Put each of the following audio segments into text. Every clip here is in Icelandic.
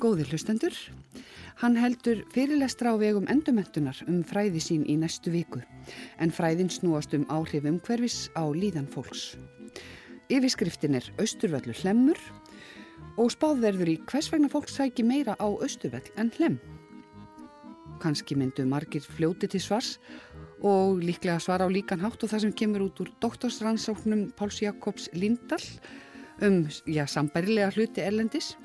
Góðir hlustendur, hann heldur fyrirlestra á vegum endurmenntunar fræði sín í næstu viku, en fræðin snúast áhrif umhverfis á líðan fólks. Yfirskriftin Austurvöllur hlemmur og spáð verður í hvers vegna fólk sæki meira á Austurvöll en hlemm. Kannski myndu margir fljóti til svars og líklega svara á líkan hátt og það sem kemur út úr doktorsrannsóknum Páls Jakobs Líndal sambærilega hluti erlendis.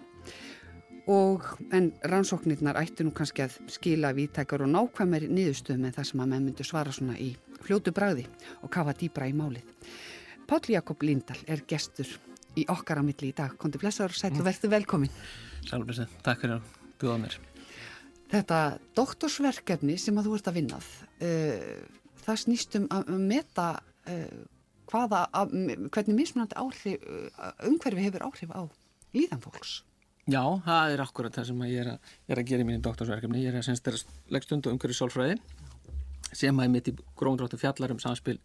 En rannsóknirnar ættu nú kannski að skila víðtækar og nákvæmari niðurstöðum en það sem að menn myndu svara svona í fljótu bragði og kafa dýpra í málið. Páll Jakob Líndal gestur í okkar á milli í dag. Komdu blessaður og sæll og vertu velkomin. Sælblessin, takk fyrir að bjóða mér. Þetta doktorsverkefni sem að þú ert að vinnað, það snýst að meta hvernig mismunandi umhverfi hefur áhrif á líðan fólks. Já, það akkurat það sem ég að gera í mínu doktorsverkefni. Ég semst leggstund á umhverfis sálfræði sem mitt í grófum fjallar samspil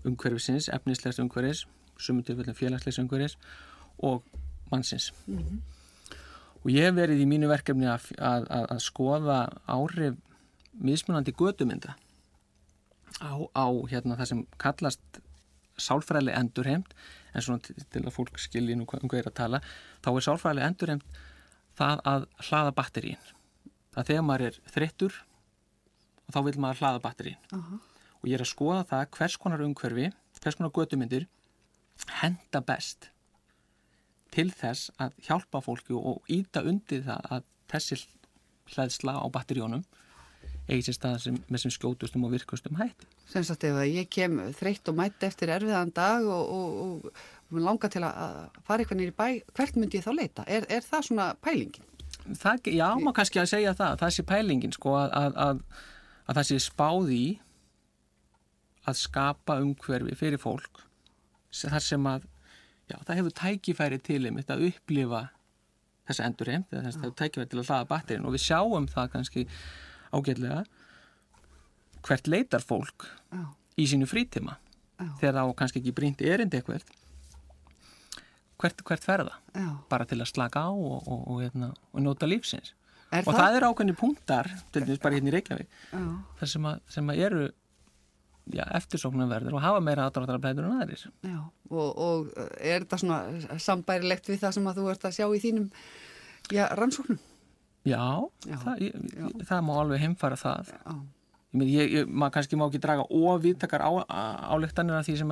umhverfisins, efnislegs umhverfis, sumum tilfellum félagslegs umhverfis og mannsins. Og ég hef verið í mínu verkefni að skoða áhrif mismunandi götumynda á það sem kallast sálfræðileg endurheimt, en svona til að fólk skilji nú hvað að tala, þá sálfræðileg endurheimt það að hlaða batteríin. Það þegar maður þreyttur og þá vill maður hlaða batteríin. Og ég að skoða það hvers konar umhverfi, hvers konar götumyndir henta best til þess að hjálpa fólki og ýta undir það að þessi hleðsla á batteríunum eigi sér stað með sem skjótustum og virkustum hætti. Sem sagt ef ég kem þreytt og mætt eftir erfiðan dag og langar til að fara eitthvað niður í bæ, hvert myndi ég þá leita? Er það svona pælingin? Já, má kannski að segja það sé pælingin, sko, að það sé spáð í að skapa umhverfi fyrir fólk þar sem að, já, það hefur tækifæri til að upplifa þessa endurheimt, það hefur tækifæri til að hlaða batterín og við sjáum það kannski ágætlega hvert leitar fólk í sínu frítíma þegar það á kannski ekki brýnt erindi eitthvað hvert ferða bara til að slaka á og njóta lífsins og það ákveðni punktar til dæmis bara hérna í Reykjavík þar sem að eru eftirsóknarverðir og hafa meira aðdráttarafleitur en aðrir. Já, og þetta svona sambærilegt við það sem að þú ert að sjá í þínum rannsóknum? Já. Það má alveg heimfæra það. Maður kannski má ekki draga víðtækar ályktanir af því sem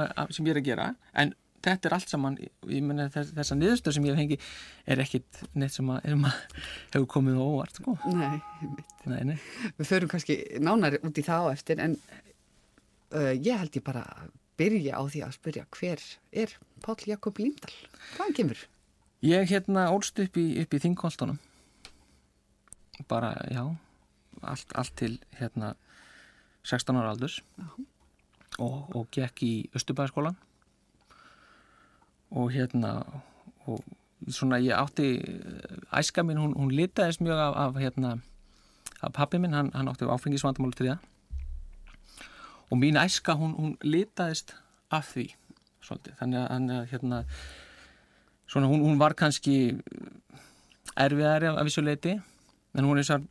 ég að gera, en þetta allt saman, ég meina þessa niðurstöð sem ég hef fengið ekkit neitt sem hefur komið á óvart, sko. Nei. Við förum kannski nánar út í það á eftir, en ég held ég bara byrja á því að spyrja hver Páll Jakob Líndal? Hvaðan kemur? Ég ólst upp í Þingholtunum. Bara, já, allt til 16 ára aldurs og gekk í Austurbæjarskólann og svona ég átti æska mín, hún litaðist mjög af pabbi minn, hann átti áfengisvandamál til það og mín æska hún litaðist af því svolítið, þannig að svona hún var kannski erfiðari af vissu leyti. En hún þessar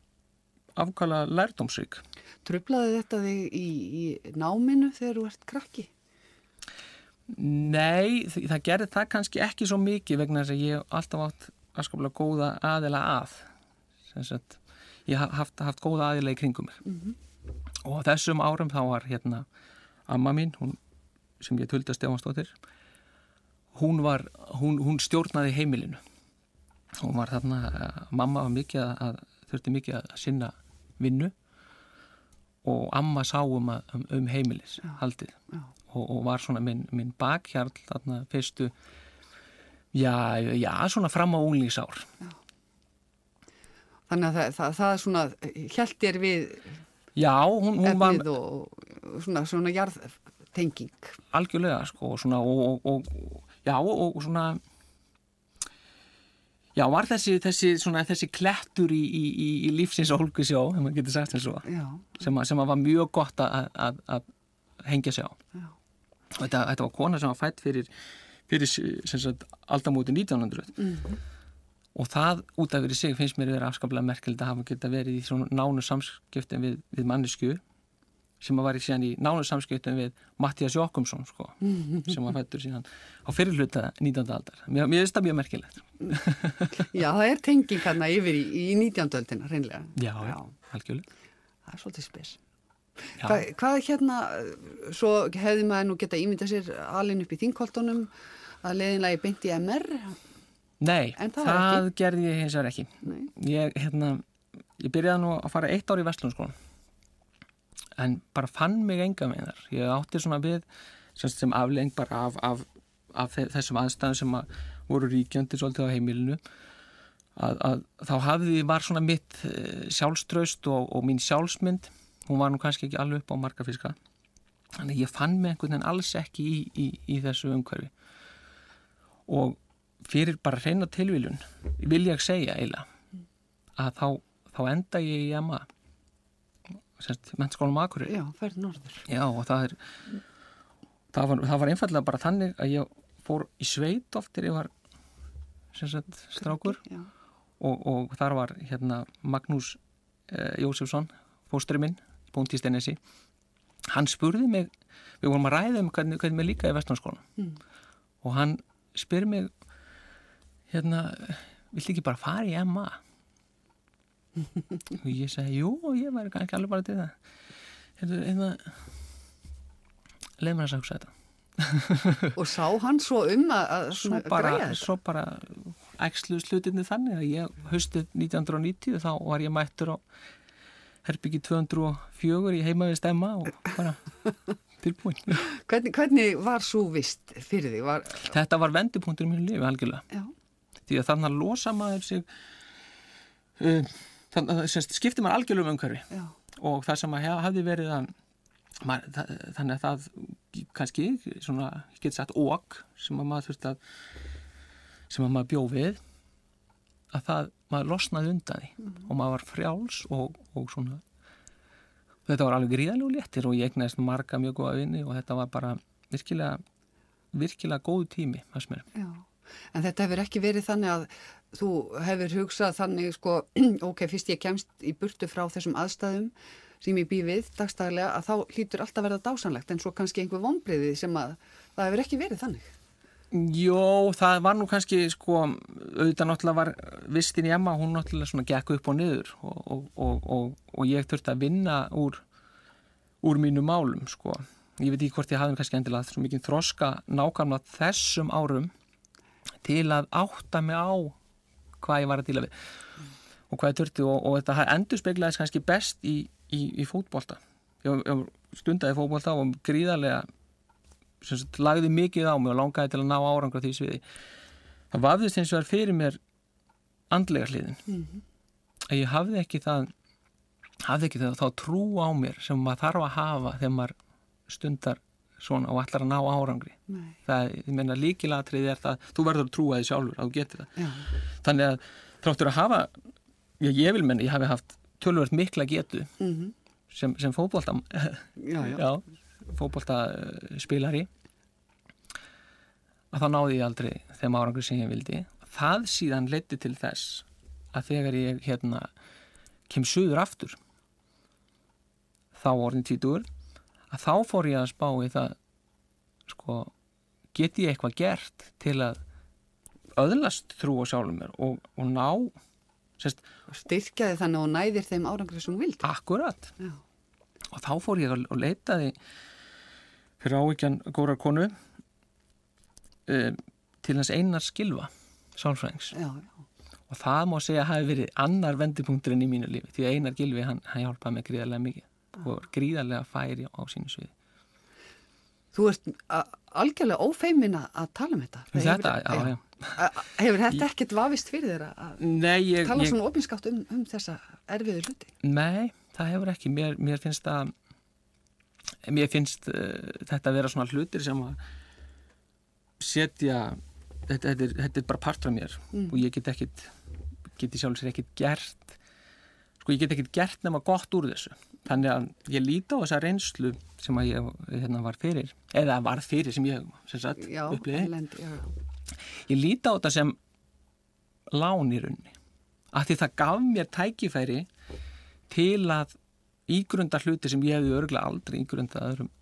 afkala lærdómsrík. Truflaði þetta þig í náminu þegar þú ert krakki? Nei, það gerði það kannski ekki svo mikið vegna þess að ég hef alltaf átt afskaplega góða aðila að. Ég haf haft góða aðila í kringum mig. Og á þessum árum þá var amma mín, sem ég Hulda Stefánsdóttir, hún stjórnaði heimilinu. Hún var mamma var þurfti mikið að sinna vinnu og amma sá heimilis haldið og var svona minn bakhjarl þarna fyrstu svona fram á unglingsár. Þannig að það svona hélt þér við hún var og svona jarðtenging. Algjörlega, sko, svona og svona var þessi klettur í lífsins ólgusjó, ef maður getur sagt eins og sem var mjög gott að hengja sig á. Og þetta var kona sem var fædd fyrir sem sagt aldamótin 1900 og það út af fyrir sig finnst mér vera afskaplega merkilegt að hafa geta verið í svona nánu samskiptum við manneskju sem var síðan í nánu samskiptum við Matthías Jochumsson, sko, sem var fæddur síðan á fyrirhluta 19. aldar. Mér finnst það mjög merkilegt. Já, það tenging hérna yfir í 19. öldina, hreinlega. Já, algjörlega. Það svolítið spes. Hvað svo hefði maður nú geta ímyndað sér alinn upp í Þingholtunum að leiðinlega beint í MR? Nei, það gerði ég hins vegar ekki. Nei. Ég byrjaði nú að fara 1 ár í Verslunarskólann en bara fann mig enga með þar. Ég átti svona við sem afleiðing bara af þessum aðstæðum sem voru ríkjandi svolítið á heimilinu að þá var svona mitt sjálfstraust og mín sjálfsmynd, hún var nú kannski ekki alveg upp á markafiska. Þannig ég fann mig einhvern veginn alls ekki í þessu umhverfi. Og fyrir bara hreina tilviljun vil ég segja eiginlega að þá enda ég í MA Menntaskólanum á Akureyri. Já, ferð norður. Já, og það var einfallega bara þannig að ég fór í sveit oft þegar ég var strákur og þar var Magnús Jósefsson, fóstri minn, bóndi í Steinesi. Hann spurði mig, við vorum að ræða hvernig mér líkaði í Verslunarskólanum og hann spyr mig viltu ekki bara fara í MA? Og ég segi, jú, ég væri ekki alveg bara til það. Leið mér að hugsa þetta. Og sá hann svo að græja þetta? Svo bara æxluðust hlutirnir þannig að ég haustið 1990 þá var ég mættur á herbyggi 204 í heimavist MA og bara tilbúin. Hvernig var svo vist fyrir þig? Þetta var vendipunktur í mínu lífi algjörlega. Já. Því að þannig að losa maður sig þannig að skipti maður algjörlega umhverfi og það sem hafði verið þannig að það kannski svona, ég get sagt sem að maður þurfti sem að maður bjó við að maður losnaði undan því og maður var frjáls og svona þetta var alveg gríðarlega léttir og ég eignaðist marga mjög góða vini og þetta var bara virkilega góð tími fannst mér. Já. En þetta hefur ekki verið þannig að þú hefur hugsað þannig sko, ok, fyrst ég kemst í burtu frá þessum aðstæðum sem ég bý við dagstaglega að þá hlýtur alltaf verða dásanlegt en svo kannski einhver vonbrigði sem að það hefur ekki verið þannig. Jó, það var nú kannski sko, auðvitað náttúrulega var vistin í MA, hún náttúrulega svona gekk upp og niður og ég þurfti að vinna úr mínu málum sko. Ég veit ekki hvort ég hafði kannski endilega svo mikið þroska nákvæmlega þessum árum til að átta mig á hvað ég var að díla við og hvað ég þurfti og þetta endurspeglaðist kannski best í fótbolta. Ég stundaði fótbolta og gríðarlega lagði mikið á mig og langaði til að ná árangur á því sviði. Það vafðist hins vegar fyrir mér andlega hliðin. Að ég hafði ekki þá trú á mér sem maður þarf að hafa þegar maður stundar svona og ætlar að ná árangri. Það, ég meina, lykilatriði er það, þú verður að trúa því sjálfur að þú getur það. Já. Þannig að þráttur að hafa, ég vil menna, ég hafi haft töluvert mikla getu sem fótbolta, fótbolta spilari, að þá náði ég aldrei þeim árangri sem ég vildi. Það síðan leiddi til þess að þegar ég kem suður aftur, þá orðin 20, að þá fór ég að spá í það sko, get ég eitthvað gert til að öðlast trú á sjálfum mér og ná styrkjaði þannig og næðir þeim árangri sem vildi. Akkurat. Já. Og þá fór ég og leitaði fyrir áhyggjan góðrar konu til hans Einar Gylfa sálfræðings. Já. Og það má segja hafi verið annar vendipunkturinn í mínu lífi því að Einar Gylfi hann hjálpaði mig gríðarlega mikið. og gríðarlega færi á sínu sviði. Þú ert algjörlega ófeimin að tala um þetta. Já. Hefur þetta ekkert vafist fyrir þér að tala svona opinskátt um þessa erfiðu hluti? Nei, það hefur ekki. Mér finnst þetta að vera svona hlutir sem að setja, þetta er bara partur af mér og ég get í sjálf sér ekkert gert, ég get ekkert gert nema gott úr þessu. Þannig að ég líti á þessa reynslu sem að ég var fyrir, eða var fyrir sem ég upplifði. Ég líti á þetta sem lán í rauninni. Af því það gaf mér tækifæri til að ígrunda hluti sem ég hefði örugglega aldrei ígrundað öðrum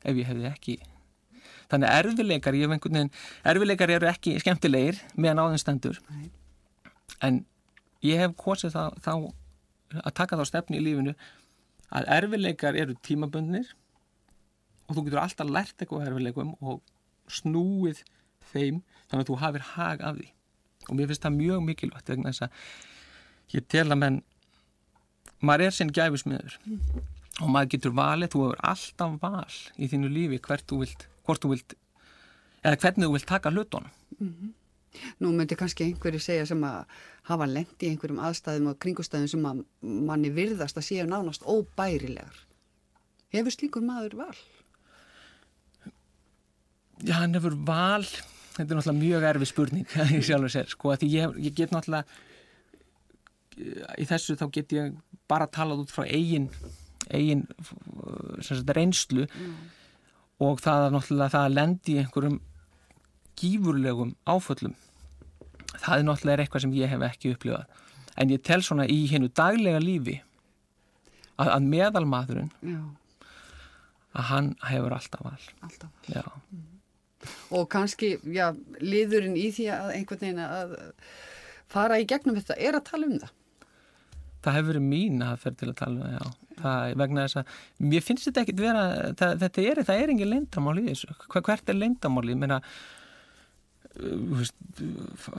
ef ég hefði ekki. Þannig að erfiðleikar eru ekki skemmtilegir meðan á þeim stendur. Nei. En ég hef kosið þá að taka þá stefnu í lífinu að erfiðleikar eru tímabundnir og þú getur alltaf lært eitthvað erfiðleikum og snúið þeim þannig að þú hafir hag af því. Og mér finnst það mjög mikilvægt vegna þess að ég tel að maður er sinn gæfusmiður og maður getur valið, þú hefur alltaf val í þínu lífi hvort þú vilt eða hvernig þú vilt taka hlutunum. Nú myndi kannski einhverju segja sem að hafa lent í einhverjum aðstæðum og kringustæðum sem að manni virðast að séu nánast óbærilegar. Hefur slíkur maður val? Já, hann hefur val. Þetta er náttúrulega mjög erfið spurning í sjálfur sér, sko, að því ég get náttúrulega í þessu þá get ég bara talað út frá eigin reynslu og það er náttúrulega það að lendi í einhverjum gífurlegum áföllum. Það er náttúrulega eitthvað sem ég hef ekki upplifað. En ég tel svona í hinu daglega lífi að meðalmaðurinn að hann hefur alltaf val. Alltaf val. Já. Og kannski, liðurinn í því að einhvern veginn að fara í gegnum þetta er að tala um það. Það hefur verið mín aðferð til að tala um það, já. Það vegna þess að mér finnst þetta ekkit vera, það er engin leyndamál í þessu. Hvert er leyndamál? Ég meina,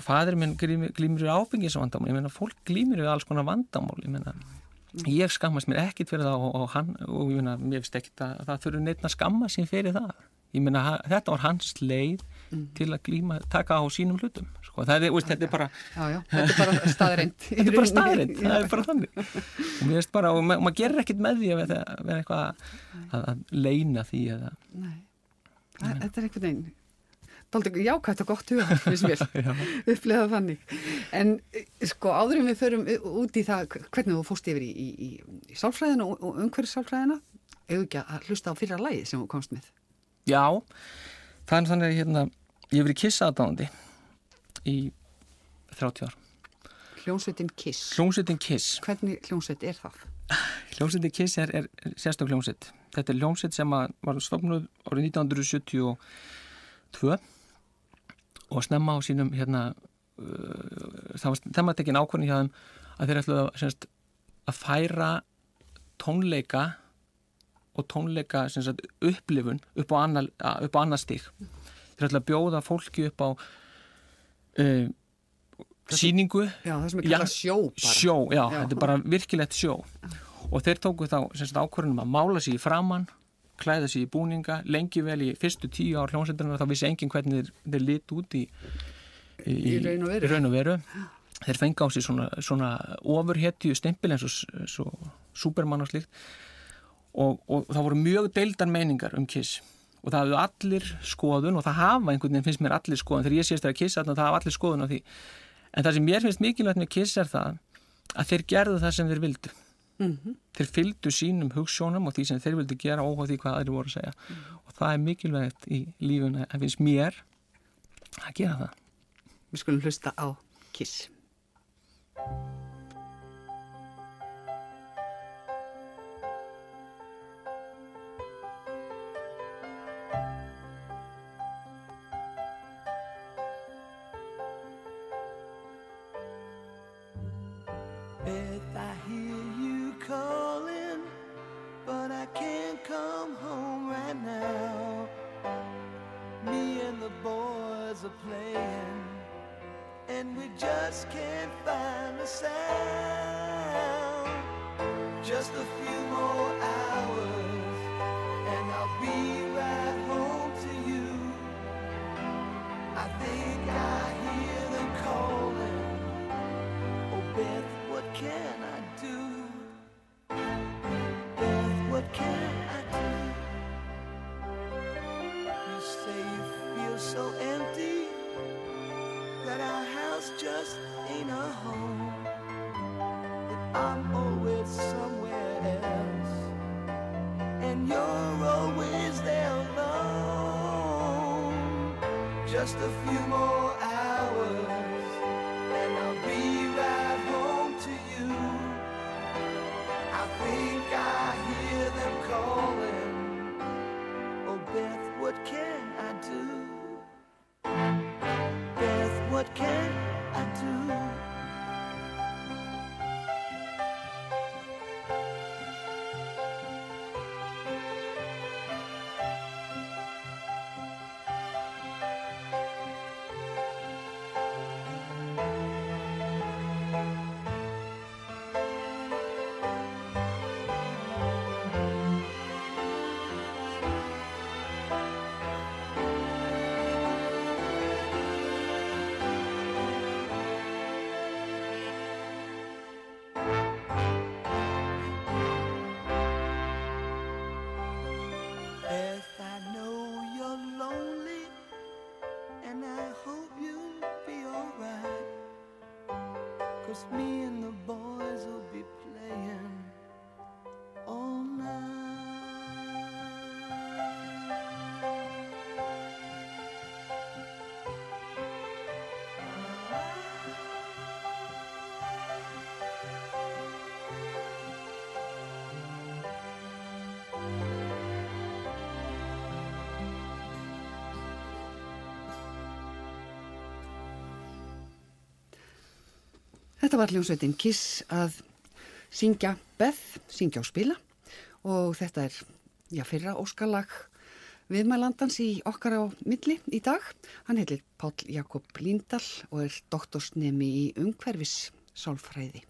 faðir minn glímir við áfengisvandamál. Ég meina, fólk glímir við alls konar vandamál. Ég meina, ég skammast mér ekkit fyrir það og hann, og ég meina, mér finnst ekkit að það þurfi neitt að skamma sín fyrir það. Ég meina, þetta var hans leið til að taka á sínum hlutum. Sko, þetta er bara... Já, þetta er bara staðreind. Þetta er bara staðreind, það er bara þannig. Og mér finnst bara, og maður gerir ekkert með því að vera eitthvað að leyna því eða... Nei, þetta er einhvern veginn. Dálítið jákvætt og gott huga, finnst mér, upplega þannig. En sko, áður en við förum út í það, hvernig þú fórst yfir í sálfræðina og umhverfissálfræðina, eða ekki að hlusta á fyrra lagið sem þú komst með? Já, það er þannig að ég hef verið Kiss-aðdáandi í 30 ár. Hljómsveitin Kiss. Hljómsveitin Kiss. Hvernig hljómsveit er það? Hljómsveitin Kiss er sérstök hljómsveit. Þetta er hljómsveit sem var stofnuð árið 1972 og snemma á sínum það var tekin ákvörðun hjá þeim að þeir ætluðu að færa tónleika og tónleika upplifun upp á annað stig. Þeir ætla að bjóða fólki upp á sýningu. Já, það sem er kallað sjó bara. Sjó, já, þetta er bara virkilegt sjó. Og þeir tóku þá ákvörðunum að mála sig í framann, klæða sig í búninga, lengi vel í fyrstu 10 ár hljómsveitarinnar, þá vissi enginn hvernig þeir lit út í raun og veru. Þeir fengi á sig svona ofurhetju stimpil eins og Superman og slíkt. Og það voru mjög deildar meiningar um Kiss og það hafðu allir skoðun og það hafa einhvern veginn finnst mér allir skoðun þegar ég séist að Kiss það hafa allir skoðun á því en það sem mér finnst mikilvægt með Kiss er það að þeir gerðu það sem þeir vildu þeir fylgdu sínum hugsjónum og því sem þeir vildu gera óháð því hvað aðrir voru að segja og það er mikilvægt í lífuna að finnst mér að gera það. Við skulum hlusta á Kiss. Just a few more hours. you're always there alone. Just a few more hours and I'll be right home to you. I think I hear them calling. Oh Beth, what can I do? Beth, what can I do? Me and the boys will be playing all night. Þetta var hljómsveitin Kiss að syngja Beth, syngja og spila og þetta er fyrra óskalag viðmælandans í okkar á milli í dag. Hann heitir Páll Jakob Líndal og er doktorsnemi í umhverfissálfræði.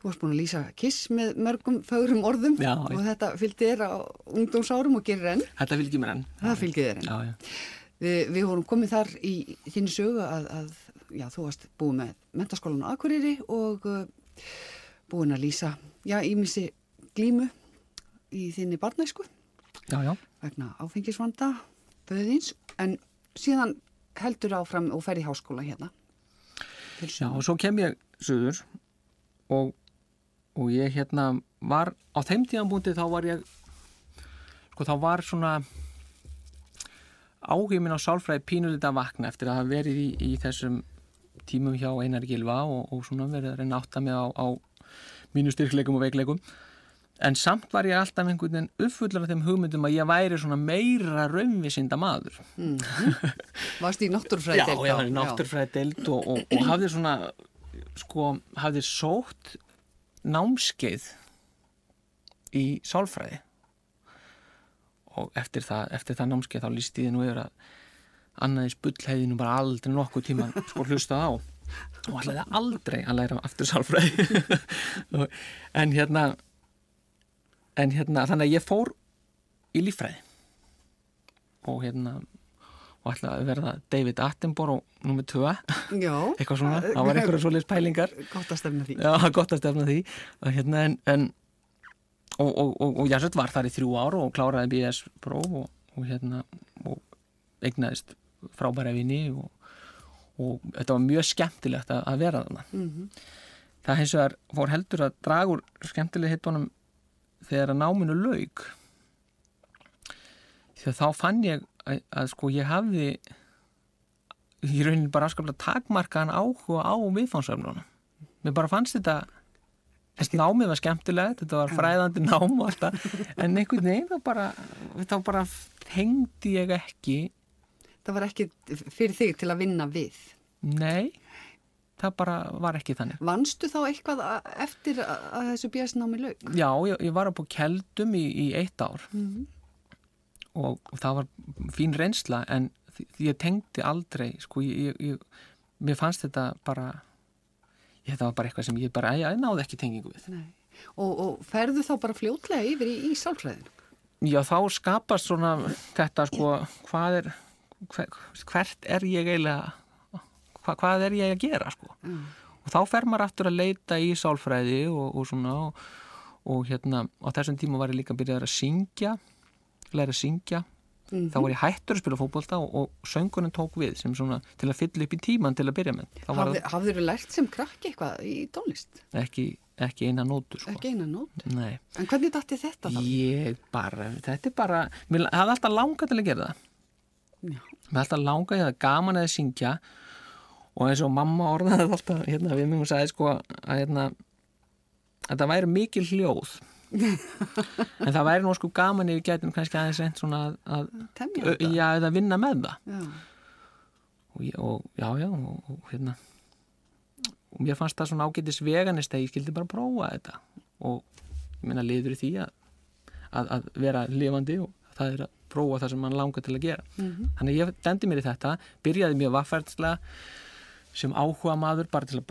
Þú varst búin að lýsa Kiss með mörgum fögrum orðum og þetta fylgdi þér á ungdómsárum og gerir enn. Þetta fylgir mér enn. Það fylgir þér enn. Já. Við vorum komið þar í þinni sögu að þú varst búin með menntaskólan á Akureyri og búin að lýsa, ýmissi glímu í þinni barnæsku. Já. Vegna áfengisvanda, föðins, en síðan heldur áfram og fer í háskóla hérna. Já, og svo kem ég suður og ég var, á þeim tíðanbúndi þá var ég, þá var svona áhuginn minn á sálfræði pínulítið að vakna eftir að hafa verið í þessum tímum hjá Einar Gylfa og svona verið að reyna að átta mig á mínu styrkleikum og veikleikum. En samt var ég alltaf einhvern veginn uppfullur af þeim hugmyndum að ég væri svona meira raunvísinda maður. Varst í náttúrufræðideild? Já, ég var í náttúrufræðideild og hafði svona, hafði sótt námskeið í sálfræði. Og eftir það námskeið þá lýsti ég nú yfir að annaðins bull hefði nú bara aldrei nokkuð tíma hlustað á og ætlaði aldrei að læra aftur sálfræði. en þannig að ég fór í líffræði og ætlaði að verða David Attenborough númer 2. Já. Eitthvað svona, það var einhverja svoleiðis pælingar. Gott að stefna því. Já, gott að stefna því. Og Jarsveit var þar í 3 ár og kláraði BS-próf og eignaðist frábæra vini og þetta var mjög skemmtilegt að vera þarna. Það hins vegar fór heldur að draga úr skemmtileg hittunum þegar að náminu lauk. Því að þá fann ég að ég hafði í rauninni bara afskaplega takmarkaðan áhuga á viðfangsefnunum. Mér bara fannst þetta námið var skemmtilegt, þetta var fræðandi nám og alltaf, en einhvern veginn þá bara hengdi ég ekki. Það var ekki fyrir þig til að vinna við? Nei, það bara var ekki þannig. Vannstu þá eitthvað eftir að þessu BS-námi lauk? Já, ég var upp á Keldum í 1 ár og það var fín reynsla, en ég tengdi aldrei, mér fannst þetta bara, þetta var bara eitthvað sem ég náði ekki tengingu við. Nei. Og ferðu þá bara fljótlega yfir í sálfræðinu? Já, þá skapast svona þetta, hvert er ég eiginlega, hvað er ég að gera, og þá fer maður aftur að leita í sálfræði og svona, og á þessum tíma var ég líka byrjað að syngja, læra að syngja. Þá var ég hættur að spila fótbolta og söngurinn tók við sem svona til að fylla upp í tíman til að byrja með. Hafðirðu lært sem krakki eitthvað í tónlist? Ekki ekki eina nótu sko. Ekki eina nótu? Nei. En hvernig datti þetta þá? Þetta er bara, mér hafði alltaf langað til að gera það. Já. Mér hafði alltaf langað, ég hafði gaman að syngja og eins og mamma orðaði alltaf, við mig og sagði sko að það væri mikil hljóð. En það væri nú sko gaman ef við gætum kannski aðeins reynt svona að temja þetta? Já, eða vinna með það. Já. Og og mér fannst það svona ágætis veganist að ég skildi bara prófa þetta og ég meina liður í því að vera lifandi og það er að prófa það sem mann langar til að gera. Þannig ég dendi mér í þetta, byrjaði mjög varfærdslega sem áhuga maður bara til að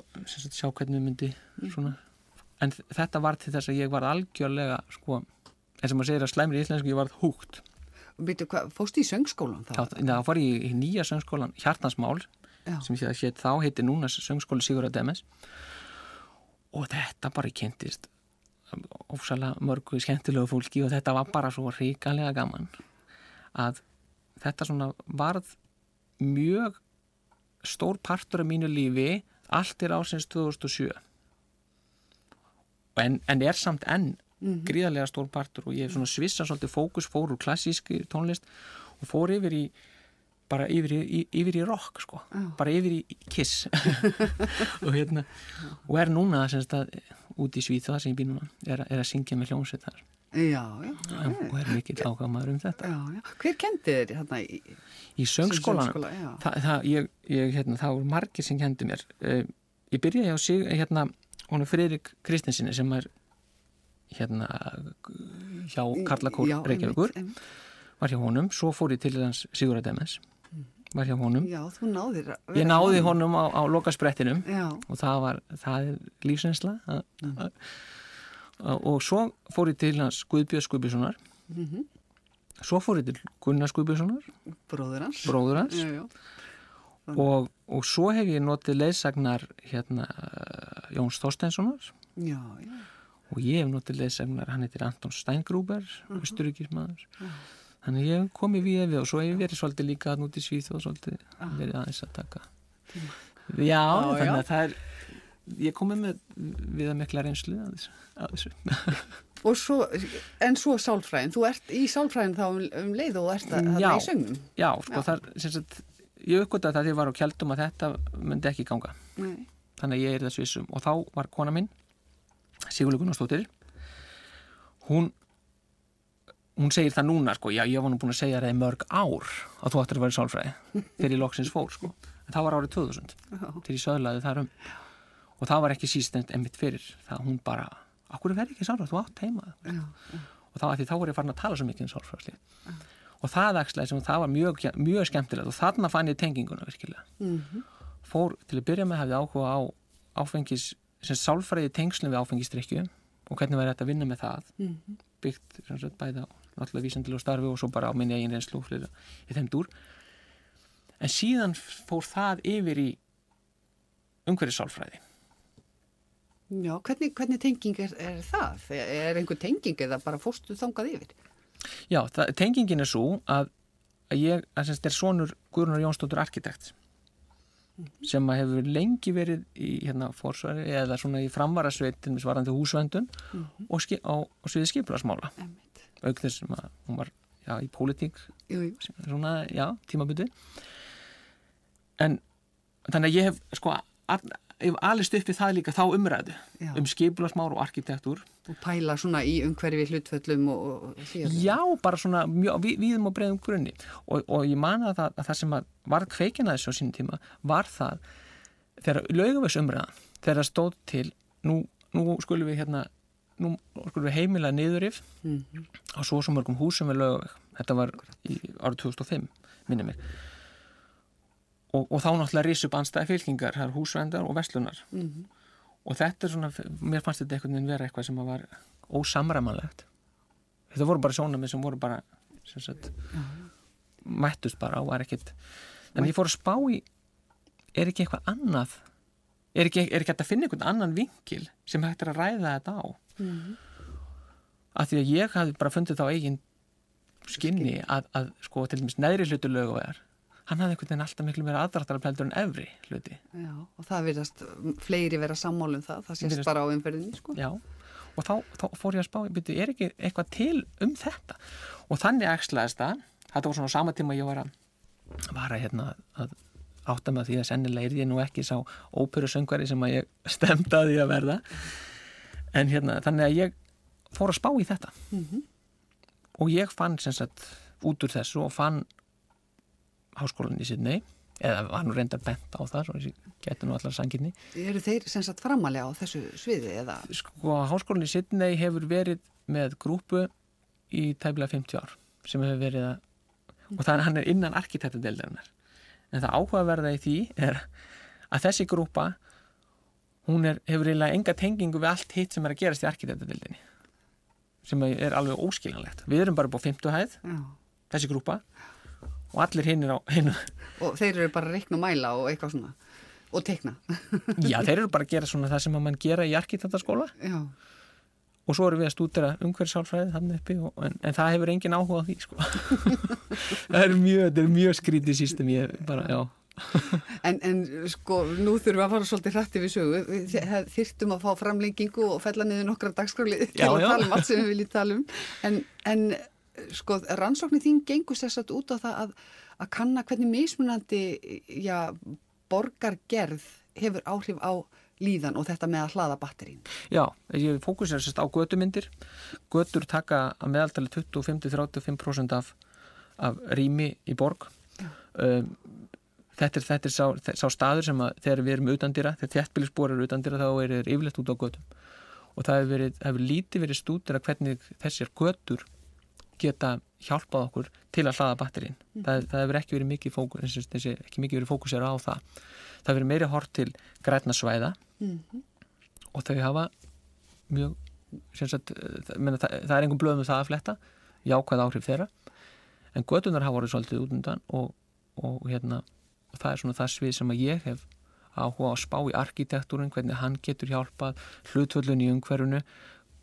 sjá hvernig myndi svona, en þetta var til þess að ég var algjörlega sko, eins og maður segir að slæmri íslensku, ég var húgt. Og byrju, fórstu í söngskólan þá? Já, fór ég í nýja söngskólan Hjartnarsmál, sem hétt þá, heitir núna söngskóli Sigurðar Demes og þetta bara kynntist ósælega mörgu skemmtilegu fólki og þetta var bara svo hrikalega gaman að þetta svona varð mjög stór partur af mínu lífi allt ársins 2007 en er samt enn gríðarlega stór partur og ég svona svissa svolítið fókus, fór úr klassíski tónlist og fór yfir í rock sko, bara yfir í Kiss og og er núna semst að út í Svíþjóð sem ég býr núna, er að syngja með hljómsveit þar. Já. Og er mikill áhuga maður þetta. Já. Hver kendi þér þarna í söngskólan? Það voru margir sem kendi mér. Ég byrjaði á sig, hún Friðrik Kristensinni sem er hjá Karlakór Reykjavíkur, var hjá honum, svo fór ég til hans Sigurðar Demes, var hjá honum. Já, þú náðir. Ég náði honum á lokasprettinum og það er lífsreynsla og svo fór ég til hans Guðbjörns Guðbjörnssonar, svo fór ég til Gunnars Guðbjörnssonar, bróður hans. Og svo hef ég notið leiðsagnar Jóns Þorsteinssonar og ég hef notið leiðsagnar, hann heitir Anton Steingruber, Austurríkismaður. Þannig ég hef komið við og svo hef ég verið svolítið líka að núti Svíþjóð og svolítið verið aðeins að taka. Já, þannig að það ég komið við að mikla reynslu að þessu. Og svo sálfræðin, þú ert í sálfræðin þá leið og ert að í söngnum. Já, sko það ég uppgötaði það þegar ég var á Kjeldum að þetta myndi ekki ganga. Nei. Þannig að ég þess vissum og þá var kona mín, Sigurlaug Gunnarsdóttir, hún segir það núna, sko, ég var nú búin að segja það í mörg ár að þú ættir að vera sálfræði þegar ég loksins fór, sko. En það var árið 2000 þegar ég söðlaði þar og það var ekki síst einmitt fyrir það hún bara, akkur verði ekki sálfræði, þú átt heima og þá var ég farin að tala svo mikið sálfræði og það æxlaði sem það var mjög skemmtilegt og þarna fann ég tenginguna virkilega. Fór til að byrja með hafði áhuga á áfengis, sem sálfræði tengslum við áfengisdrykkju og hvernig væri þetta að vinna með það byggt bæði á náttúrulega vísindilegu starfi og svo bara á minni eigin reynslu og fleira í þeim dúr. En síðan fór það yfir í umhverfissálfræði. Já, hvernig tenging er það? Er einhver tenging eða bara fórstu þangað yfir? Já, tengingin er svo að ég er sonur Guðrúnar Jónsdóttur arkitekt sem hefur lengi verið í forsvari eða svona í framvarasveit til varðandi húsverndun og á sviði skipulagsmála. Auk þess sem að hún var í pólitík svona, tímabundið. En þannig að ég hef sko alist upp við það líka þá umræðu skipulagsmál og arkitektúr. Og pæla svona í umhverfi hlutföllum og því. Já, bara svona víðum og breiðum grunni. Og ég man að það sem var kveikjan að þessu á sínum tíma var það þegar Laugavegs umræðan, þegar það stóð til nú skulum við heimila niðurrif á svo mörgum húsum við Laugaveg. Þetta var í árið 2005, minnir mig. Og þá náttúrulega risu upp andstæði fylkingar, það er húsverndar og verslunar. Og þetta er svona, mér fannst þetta einhvern veginn vera eitthvað sem var ósamræmanlegt. Þetta voru bara sjónarmið sem voru bara, mættust bara og var ekkert. Þannig ég fór að spá í, er ekki eitthvað annað, er ekki hægt að finna einhvern annan vinkil sem hægt að ræða þetta á. Af því að ég hafði bara fundið þá eigin skinni að sko til dæmis neðri hlutur Laugavegar, hann hafði einhvern veginn alltaf miklu meira aðdráttarafl en efri hluti. Já, og það virðast fleiri vera sammála það sést bara á umferðinni, sko. Já, og þá fór ég að spá, byrju, er ekki eitthvað til þetta? Og þannig æxlaðist það, þetta var svona á sama tíma ég var að hérna að átta mig að því að sennilega ég nú ekki sá óperusöngvari sem að ég stemdi að því að verða. En hérna, þannig að ég fór að spá í þetta. Og ég fann sem sagt út úr þessu og fann háskólann í Sydney, eða var nú reyndar bent á það, svo ég geti nú allar sanginni. Eru þeir sem sagt framalega á þessu sviði, eða? Sko, háskólann í Sydney hefur verið með grúpu í tæplega 50 ár, sem hefur verið og það hann innan arkitektadeildarinnar. En það áhugaverða í því að þessi grúpa, hún hefur eiginlega enga tengingu við allt hitt sem að gerast í arkitektadeildinni, sem alveg óskiljanlegt. Við erum bara upp á 50 hæð, þessi grúpa, og allir hinnir á hinu. Og þeir eru bara að reikna og mæla og eitthvað svona, og teikna. Já, þeir eru bara að gera svona það sem að mann gera í arkitektaskóla. Já. Og svo erum við að stúdera umhverfissálfræði þarna uppi, en það hefur engin áhuga á því, sko. Það er mjög skrítið system, já. En sko, nú þurfum við að fara svolítið hrætti við sögu. Við þyrftum að fá framlengingu og fella niður nokkra dagskrárliði til að tala allt sem við viljum tala en sko, rannsóknin þín gengur þess að út á það að kanna hvernig mismunandi borgargerð hefur áhrif á líðan og þetta með að hlaða batterín. Já, ég fókusar sérst á götumyndir. Götur taka að meðaltali 25-35% af rými í borg. Þetta er sá staður sem að þegar við erum utandýra, þegar þéttbýlisbúar eru utandýra, þá er yfirleitt út á götum. Og það hefur lítið verið stúdera hvernig þessir götur geta hjálpað okkur til að hlaða batterín. Það hefur ekki verið mikið fókusera á það. Það hefur verið meiri hort til grænna svæða og þau hafa mjög, það er engum blöðum það að fletta, jákvæð áhrif þeirra, en götunar hafa vorið svolítið út undan og það er svona það svið sem að ég hef áhuga að spá í arkitektúrin, hvernig hann getur hjálpað hlutföllun í umhverfinu,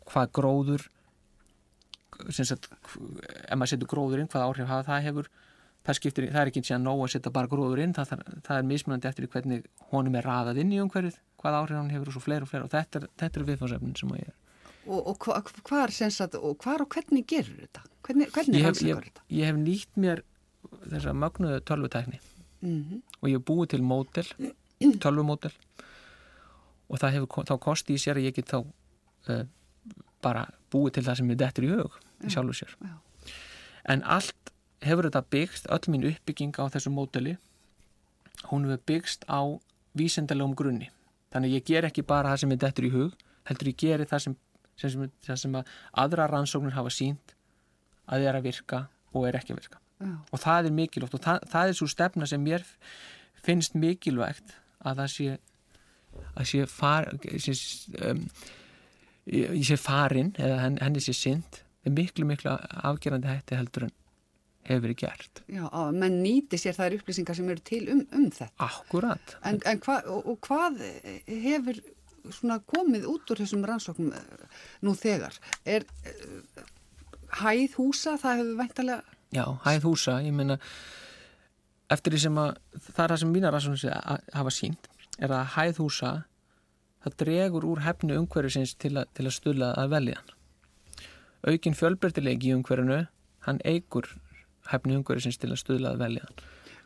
hvað gróður, ef maður setur gróður inn, hvað áhrif hafa það hefur, það er ekki síðan nóg að setja bara gróður inn, það er mismunandi eftir hvernig honum er raðað inn í umhverfið, hvað áhrif hann hefur og svo fleira og þetta er viðfangsefnin sem að ég er. Og hvar og hvernig gerur þetta? Hvernig rannsakar þetta? Ég hef nýtt mér þessa mögnuðu tölvutækni og ég hef búið til módel, tölvumódel og það hefur þá kosti í sér að ég get þá bara búið til það sem er dettur í hug í sjálfu sér. En allt hefur þetta byggst, öll mín uppbygging á þessu módeli, hún hefur byggst á vísindalegum grunni. Þannig ég ger ekki bara það sem er dettur í hug, heldur ég geri það sem að aðra rannsóknir hafa sýnt að er að virka og er ekki að virka. Og það er mikilvægt og það er svo stefna sem mér finnst mikilvægt að það sé farin eða henni sé synt er miklu afgerandi hætti heldur en hefur verið gert. Já, menn nýti sér þær upplýsingar sem eru til þetta. Akkurat. En hvað hefur svona komið út úr þessum rannsóknum nú þegar? Er hæð húsa, það hefur væntanlega... Já, hæð húsa, ég meina eftir því sem það er það sem mínar rannsóknir hafa sýnt er að hæð húsa það dregur úr hæfni umhverfisins til að stuðla að veljan. Aukinn fjölbreytileiki í umhverfinu, hann eykur hæfni umhverfisins til að stuðla að veljan.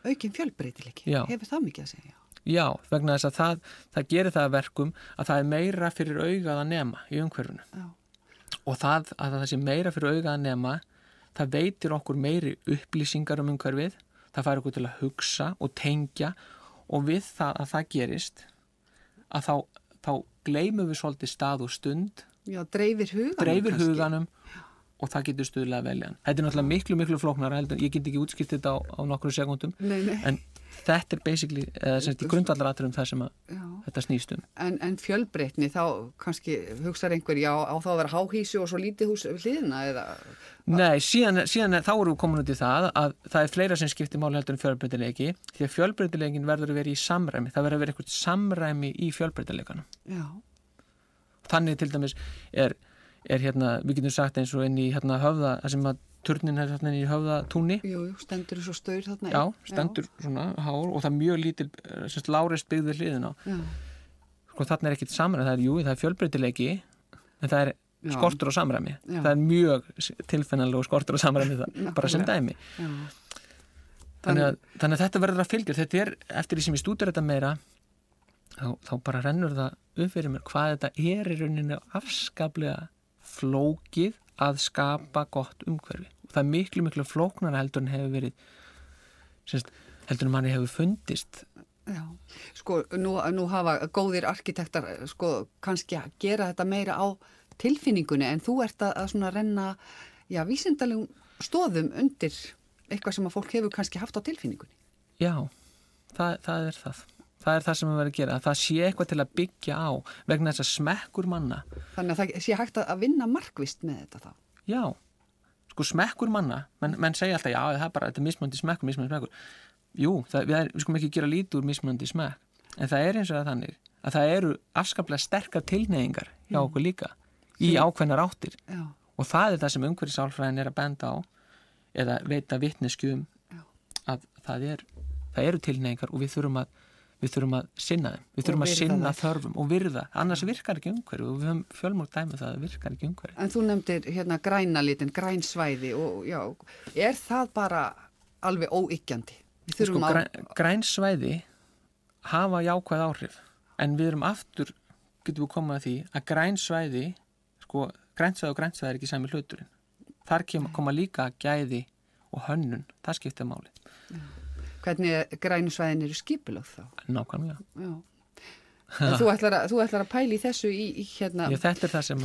Aukinn fjölbreytileiki? Já. Hefur það mikið að segja? Já, vegna þess að það gerir það að verkum að það er meira fyrir augað að nema í umhverfinu. Já. Og að það sé meira fyrir augað að nema, það veitir okkur meiri upplýsingar umhverfið, það fær okkur til að hugsa og tengja og við það að það gerist að þá gleymum við svolítið stað og stund. Já, dreifir huganum og það getur stuðlega að velja. Þetta er náttúrulega miklu flóknara heldur, ég get ekki útskipt þetta á nokkru sekúndum. Nei. En þetta er basically, í grundvallaratriðum það sem þetta snýst um. En fjölbreytni, þá kannski hugsar einhver, á þá að vera háhísi og svo lítið hús við hliðina eða... Nei, síðan þá erum við komin út í það að það er fleira sem skiptir máli heldur en fjölbreytileiki, því að fjölbreytileikin verður að vera í samræmi, það verður að vera eitthvað samræmi í fjölbreytileikanum. Já. Þannig til dæmis er við getum sagt eins og inn í Höfða, það sem að turnin er þarna í Höfðatúni. Jú, stendur svo staur þarna. Já, stendur svona hár og það er mjög lítil, lágreist byggð við hliðina á. Já. Sko þarna er ekkert samræmi, það er fjölbreytileiki, en það er skortur á samræmi. Já. Það er mjög tilfinnanlega skortur á samræmi það, bara sem dæmi. Já. Þannig að þetta verður að fylgja. Þetta er, eftir því sem ég stúdar þetta meira, þá bara rennur það upp fyrir mér hvað þetta er í rauninu afskaplega flókið að skapa gott umhverfi. Það er miklu, miklu flóknara heldur en hefur verið, heldur en manni hefur fundist. Já, sko, nú hafa góðir arkitektar, sko, kannski að gera þetta meira á tilfinningunni, en þú ert að svona renna, vísindalegum stóðum undir eitthvað sem að fólk hefur kannski haft á tilfinningunni. Já, það er það. Það er það sem við verðum að gera, að það sé eitthvað til að byggja á vegna þess að smekkur manna. Þannig að það sé hægt að vinna markvisst með þetta þá? Já, sko smekkur manna, menn segja alltaf, já, það er bara, þetta er mismunandi smekkur. Jú, við skulum ekki gera lítið úr mismunandi smekk, en það er eins og þannig að það eru afskaplega sterkar tilhneigingar hjá okkur líka í ákveðnar áttir. Já. Og það er það sem umhverfissálfræðin er að benda á eða veita vitneskju að það eru tilhneigingar og við þurfum að sinna þeim, við þurfum að sinna þörfum og virða, annars virkar ekki umhverfi og við höfum fjölmörg dæmi það að virkar ekki umhverfi. En þú nefndir græna litin, græn svæði og er það bara alveg óyggjandi? Sko, græn svæði hafa jákvæð áhrif, en við erum aftur, getum við komað að því að græn svæði, sko, grænt svæði og grænt svæði er ekki sami hluturinn. Þar koma líka gæði og hönnun, það skiptir máli. Hvernig grænu svæðin eru skipulögð þá? Nákvæmlega. Já. Þú ætlar að pæla í þessu í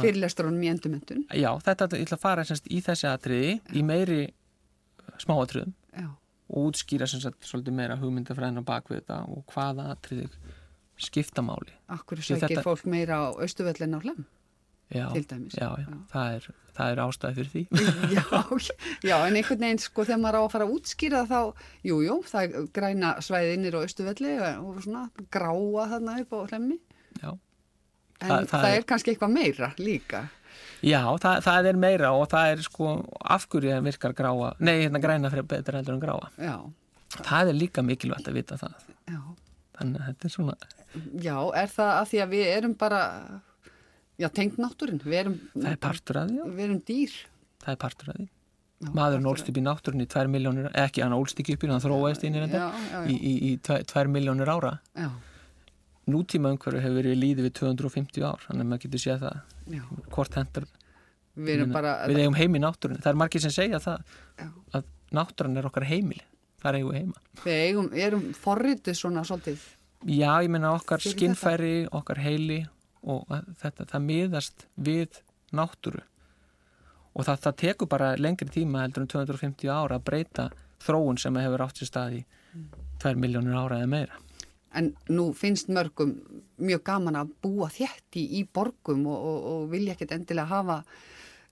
fyrirlestrunum í endurmenntun? Já, ég ætla að fara í þessi atriði, í meiri smáatriðum og útskýra svolítið meira hugmyndafræðin á bakvið þetta og hvaða atriði skipta máli. Akkur sækir fólk meira á Austurvöllin á Hlemm? Til dæmis. Já, það er ástæði fyrir því. Já, en einhvern veginn, sko, þegar maður á að fara að útskýra þá, það er græna svæðinir á Austurvelli og svona gráa þarna upp á Hlemmi. Já. En það er kannski eitthvað meira líka. Já, það er meira og það er, sko, af hverju virkar græna fyrir betra heldur en gráa. Já. Það er líka mikilvægt að vita það. Já. Þannig að þetta er svona... Já, er það að því að við erum bara... tengt náttúrun. Það er partur af því, já. Við erum dýr. Það er partur af því. Maðurinn ólst upp í náttúrun í 2 milljónir, ekki hann ólst ekki upp í, hann þróaðist inn í þetta í 2 milljónir ára. Já. Nútíma umhverfi hefur verið líðið við 250 ár, þannig að maður getur séð það. Já. Hvort hendur. Við eigum heim í náttúrun. Það er margir sem segja það, að náttúran er okkar heimili. Það eigum við heima. Við erum forrituð svona svolítið. Já, ég meina okkar skinnfæri, okkar heili og það miðast við náttúru og það tekur bara lengri tíma heldur en 250 ára að breyta þróun sem hefur átt sér stað í 2 milljónir ára eða meira. En nú finnst mörgum mjög gaman að búa þétt í borgum og vilja ekkert endilega hafa,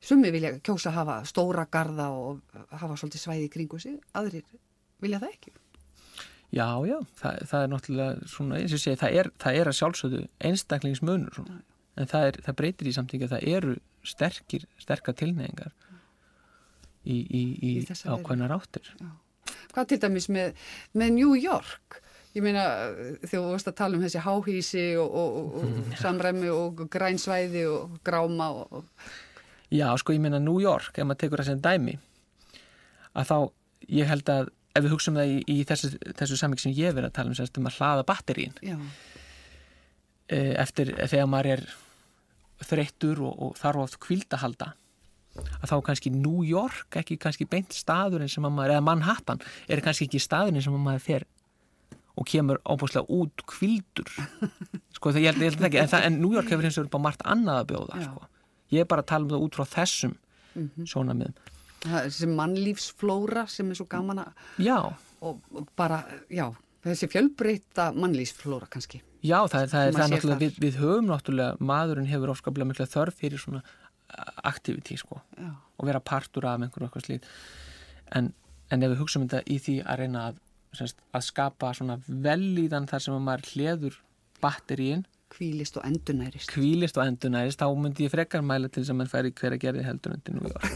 sumir vilja kjósa að hafa stóra garða og hafa svolítið svæði í kringu sig, aðrir vilja það ekki. Já, það er náttúrulega svona, eins og ég segi, það er að sjálfsögðu einstaklingsmunur svona, en það breytir í samtíki að það eru sterkar tilhneigingar í ákveðnar áttir. Já. Hvað til dæmis með New York? Ég meina, þegar þú varst að tala um þessi háhýsi og samræmi og grænsvæði og gráma og... Já, sko, ég meina New York, ef maður tekur það sem dæmi, að þá, ég held að ef við hugsaum það í þessu samvík sem ég verið að tala um að hlaða batterín eftir þegar maður er þreyttur og þarf oft hvíld að halda að þá kannski New York ekki kannski beint staðurinn sem maður, eða Manhattan er kannski ekki staðurinn sem maður fer og kemur ábúslega út hvíldur sko það ég held ekki en New York hefur hins vegar bara margt annað að bjóða sko. Ég er bara að tala um það út frá þessum sjónarmiðum. Þessi mannlífsflóra sem er svo gaman að og bara, þessi fjölbreytta mannlífsflóra kannski. Já, það er náttúrulega, við höfum náttúrulega, maðurinn hefur ofskaplega mikla þörf fyrir svona aktiviti sko og vera partur af eitthvað slíkt en ef við hugsaum þetta í því að reyna að skapa svona vellíðan þar sem maður hleður batteríin Hvílist og endurnærist, þá myndi ég frekar mæla til þess að mann færi hver að gerði heldur undir New York.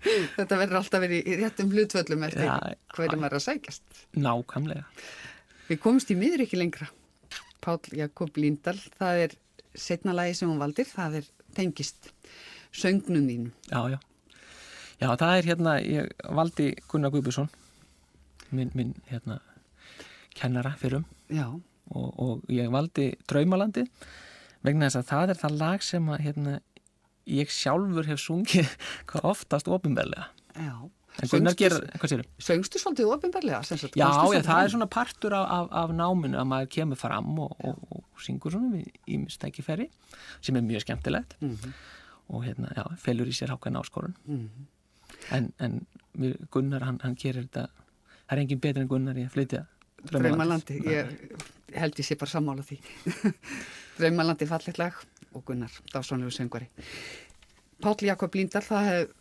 Þetta verður alltaf verið í réttum hlutvöllum eftir hverjum er að sækjast. Nákvæmlega. Við komumst í miður ekki lengra. Páll Jakob Líndal, það er seinna lagi sem hún valdir, það er tengist söngnum þínu. Já. Já, það er hérna, ég valdi Gunnar Guðbjörnsson, minn hérna kennara fyrrum. Já. Og ég valdi Draumalandi vegna þess að það er það lag sem að hérna, ég sjálfur hef sungið hvað oftast opinberlega. Já. En Gunnar gerir, hvað séru? Söngstu svolítið opinberlega? Já, það er svona partur af náminu að maður kemur fram og syngur svona við ýmis tækifæri sem er mjög skemmtilegt og hérna, já, felur í sér ákveðna áskorun. En Gunnar, hann gerir þetta, það er engin betur en Gunnar í að flytja Draumalandi. Ég held ég sé bara sammála því. Draumalandi fallegt lag og Gunnar, dásamlegur söngvari. Páll Jakob Líndal, það hef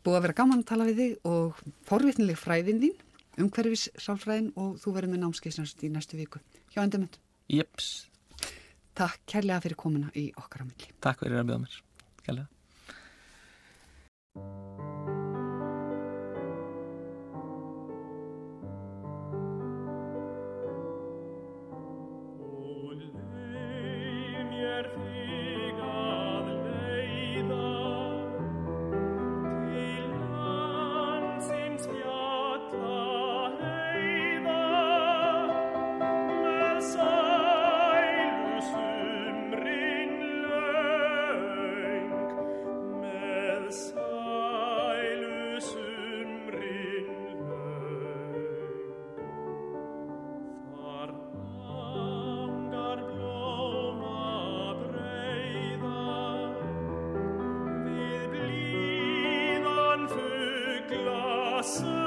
búið að vera gaman að tala við þig og forvitnileg fræðin þín, umhverfis sálfræðin og þú verður með námskeið í næstu viku hjá Endurmenntun. Jeps. Takk kærlega fyrir komuna í okkar á milli. Takk fyrir að bjóða mér. Kærlega. Sun